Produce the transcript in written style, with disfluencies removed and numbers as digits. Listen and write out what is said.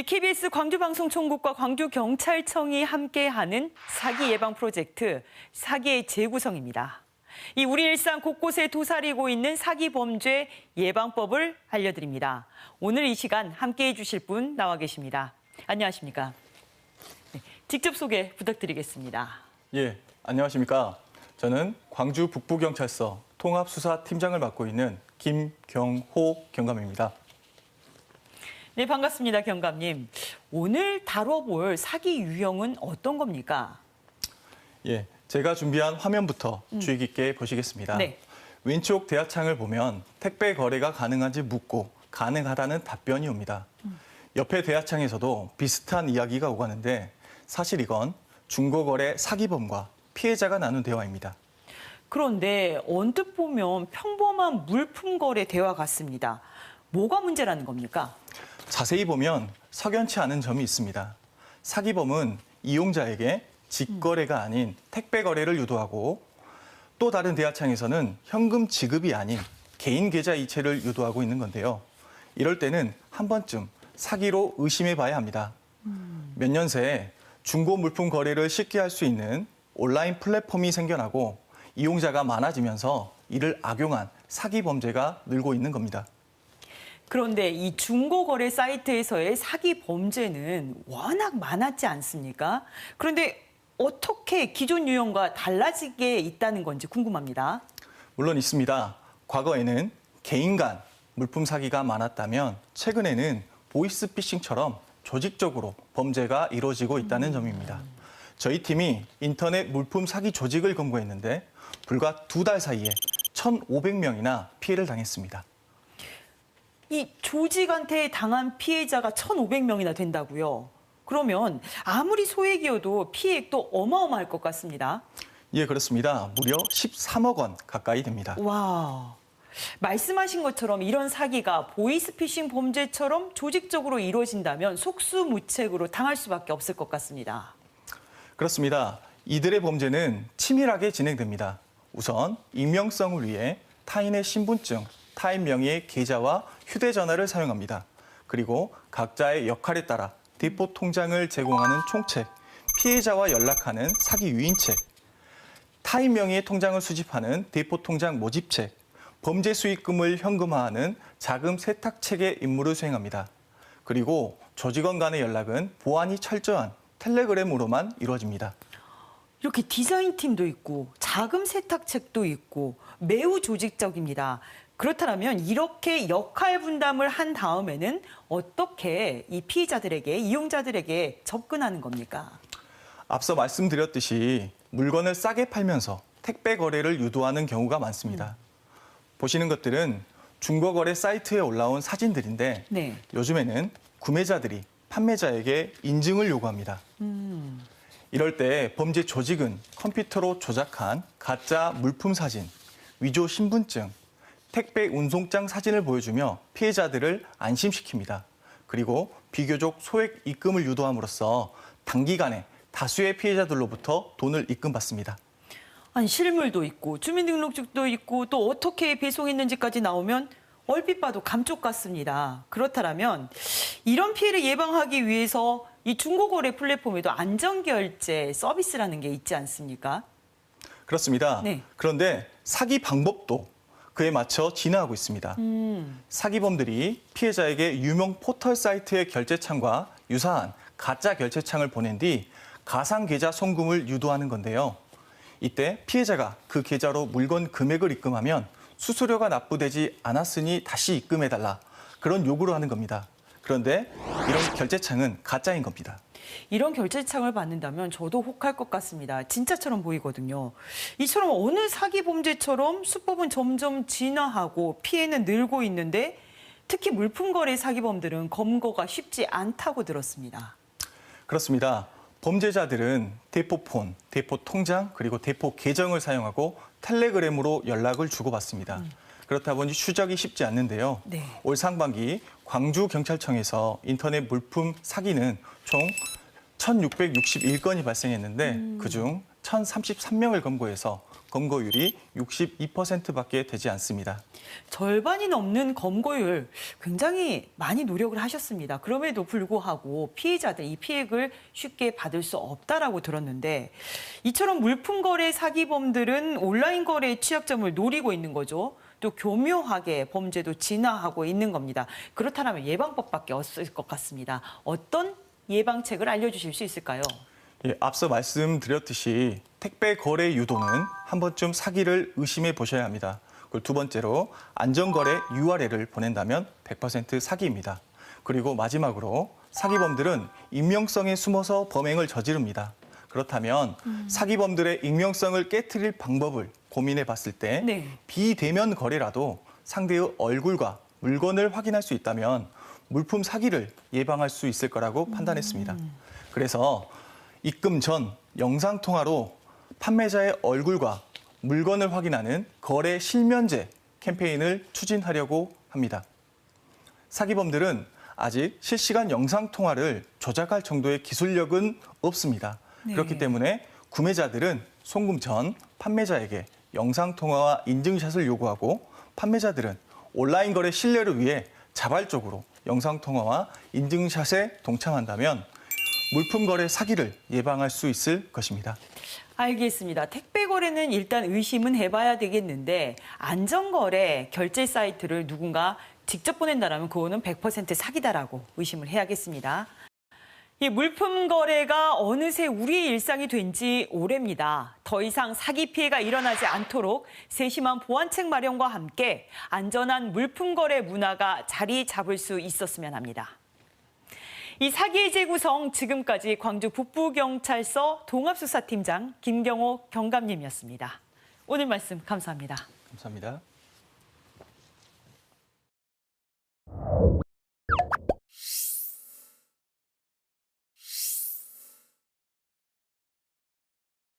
KBS 광주방송총국과 광주경찰청이 함께하는 사기 예방 프로젝트 사기의 재구성입니다. 우리 일상 곳곳에 도사리고 있는 사기 범죄 예방법을 알려드립니다. 오늘 이 시간 함께해 주실 분 나와 계십니다. 안녕하십니까? 네, 직접 소개 부탁드리겠습니다. 예, 안녕하십니까? 저는 광주 북부경찰서 통합수사팀장을 맡고 있는 김경호 경감입니다. 네, 반갑습니다, 경감님. 오늘 다뤄볼 사기 유형은 어떤 겁니까? 예, 제가 준비한 화면부터 주의 깊게 보시겠습니다. 네. 왼쪽 대화창을 보면 택배 거래가 가능한지 묻고 가능하다는 답변이 옵니다. 옆에 대화창에서도 비슷한 이야기가 오가는데 사실 이건 중고거래 사기범과 피해자가 나눈 대화입니다. 그런데 언뜻 보면 평범한 물품 거래 대화 같습니다. 뭐가 문제라는 겁니까? 자세히 보면 석연치 않은 점이 있습니다. 사기범은 이용자에게 직거래가 아닌 택배 거래를 유도하고 또 다른 대화창에서는 현금 지급이 아닌 개인 계좌 이체를 유도하고 있는 건데요. 이럴 때는 한 번쯤 사기로 의심해 봐야 합니다. 몇 년 새에 중고 물품 거래를 쉽게 할 수 있는 온라인 플랫폼이 생겨나고 이용자가 많아지면서 이를 악용한 사기 범죄가 늘고 있는 겁니다. 그런데 이 중고거래 사이트에서의 사기 범죄는 워낙 많았지 않습니까? 그런데 어떻게 기존 유형과 달라지게 있다는 건지 궁금합니다. 물론 있습니다. 과거에는 개인 간 물품 사기가 많았다면 최근에는 보이스피싱처럼 조직적으로 범죄가 이루어지고 있다는 점입니다. 저희 팀이 인터넷 물품 사기 조직을 검거했는데 불과 2달 사이에 1,500명이나 피해를 당했습니다. 이 조직한테 당한 피해자가 1,500명이나 된다고요? 그러면 아무리 소액이어도 피해액도 어마어마할 것 같습니다. 예, 그렇습니다. 무려 13억 원 가까이 됩니다. 와, 말씀하신 것처럼 이런 사기가 보이스피싱 범죄처럼 조직적으로 이루어진다면 속수무책으로 당할 수밖에 없을 것 같습니다. 그렇습니다. 이들의 범죄는 치밀하게 진행됩니다. 우선 익명성을 위해 타인의 신분증, 타인 명의의 계좌와 휴대전화를 사용합니다. 그리고 각자의 역할에 따라 대포 통장을 제공하는 총책, 피해자와 연락하는 사기 유인책, 타인 명의의 통장을 수집하는 대포 통장 모집책, 범죄 수익금을 현금화하는 자금 세탁책의 임무를 수행합니다. 그리고 조직원 간의 연락은 보안이 철저한 텔레그램으로만 이루어집니다. 이렇게 디자인팀도 있고 자금 세탁책도 있고 매우 조직적입니다. 그렇다면 이렇게 역할 분담을 한 다음에는 어떻게 이 피해자들에게, 이용자들에게 접근하는 겁니까? 앞서 말씀드렸듯이 물건을 싸게 팔면서 택배 거래를 유도하는 경우가 많습니다. 보시는 것들은 중고거래 사이트에 올라온 사진들인데 네. 요즘에는 구매자들이 판매자에게 인증을 요구합니다. 이럴 때 범죄 조직은 컴퓨터로 조작한 가짜 물품 사진, 위조 신분증, 택배 운송장 사진을 보여주며 피해자들을 안심시킵니다. 그리고 비교적 소액 입금을 유도함으로써 단기간에 다수의 피해자들로부터 돈을 입금받습니다. 아니, 실물도 있고 주민등록증도 있고 또 어떻게 배송했는지까지 나오면 얼핏 봐도 감쪽 같습니다. 그렇다면 이런 피해를 예방하기 위해서 이 중고거래 플랫폼에도 안전결제 서비스라는 게 있지 않습니까? 그렇습니다. 네. 그런데 사기 방법도 그에 맞춰 진화하고 있습니다. 사기범들이 피해자에게 유명 포털 사이트의 결제창과 유사한 가짜 결제창을 보낸 뒤 가상 계좌 송금을 유도하는 건데요. 이때 피해자가 그 계좌로 물건 금액을 입금하면 수수료가 납부되지 않았으니 다시 입금해달라. 그런 요구를 하는 겁니다. 그런데 이런 결제창은 가짜인 겁니다. 이런 결제창을 받는다면 저도 혹할 것 같습니다. 진짜처럼 보이거든요. 이처럼 어느 사기 범죄처럼 수법은 점점 진화하고 피해는 늘고 있는데 특히 물품 거래 사기범들은 검거가 쉽지 않다고 들었습니다. 그렇습니다. 범죄자들은 대포폰, 대포통장, 그리고 대포 계정을 사용하고 텔레그램으로 연락을 주고받습니다. 그렇다 보니 추적이 쉽지 않는데요. 네. 올 상반기 광주경찰청에서 인터넷 물품 사기는 총 1,661건이 발생했는데 그중 1,033명을 검거해서 검거율이 62%밖에 되지 않습니다. 절반이 넘는 검거율, 굉장히 많이 노력을 하셨습니다. 그럼에도 불구하고 피해자들 이 피해를 쉽게 받을 수 없다라고 들었는데, 이처럼 물품 거래 사기범들은 온라인 거래의 취약점을 노리고 있는 거죠. 또 교묘하게 범죄도 진화하고 있는 겁니다. 그렇다면 예방법밖에 없을 것 같습니다. 어떤 예방책을 알려주실 수 있을까요? 예, 앞서 말씀드렸듯이 택배 거래 유도는 한 번쯤 사기를 의심해 보셔야 합니다. 그리고 두 번째로 안전거래 URL을 보낸다면 100% 사기입니다. 그리고 마지막으로 사기범들은 익명성에 숨어서 범행을 저지릅니다. 그렇다면 사기범들의 익명성을 깨트릴 방법을 고민해 봤을 때 네. 비대면 거래라도 상대의 얼굴과 물건을 확인할 수 있다면 물품 사기를 예방할 수 있을 거라고 판단했습니다. 그래서 입금 전 영상통화로 판매자의 얼굴과 물건을 확인하는 거래 실면제 캠페인을 추진하려고 합니다. 사기범들은 아직 실시간 영상통화를 조작할 정도의 기술력은 없습니다. 네. 그렇기 때문에 구매자들은 송금 전 판매자에게 영상통화와 인증샷을 요구하고 판매자들은 온라인 거래 신뢰를 위해 자발적으로 영상통화와 인증샷에 동참한다면 물품 거래 사기를 예방할 수 있을 것입니다. 알겠습니다. 택배 거래는 일단 의심은 해봐야 되겠는데, 안전거래 결제 사이트를 누군가 직접 보낸다면 그거는 100% 사기다라고 의심을 해야겠습니다. 이 물품 거래가 어느새 우리의 일상이 된 지 오래입니다. 더 이상 사기 피해가 일어나지 않도록 세심한 보안책 마련과 함께 안전한 물품 거래 문화가 자리 잡을 수 있었으면 합니다. 이 사기의 재구성, 지금까지 광주 북부경찰서 동합수사팀장 김경호 경감님이었습니다. 오늘 말씀 감사합니다. 감사합니다.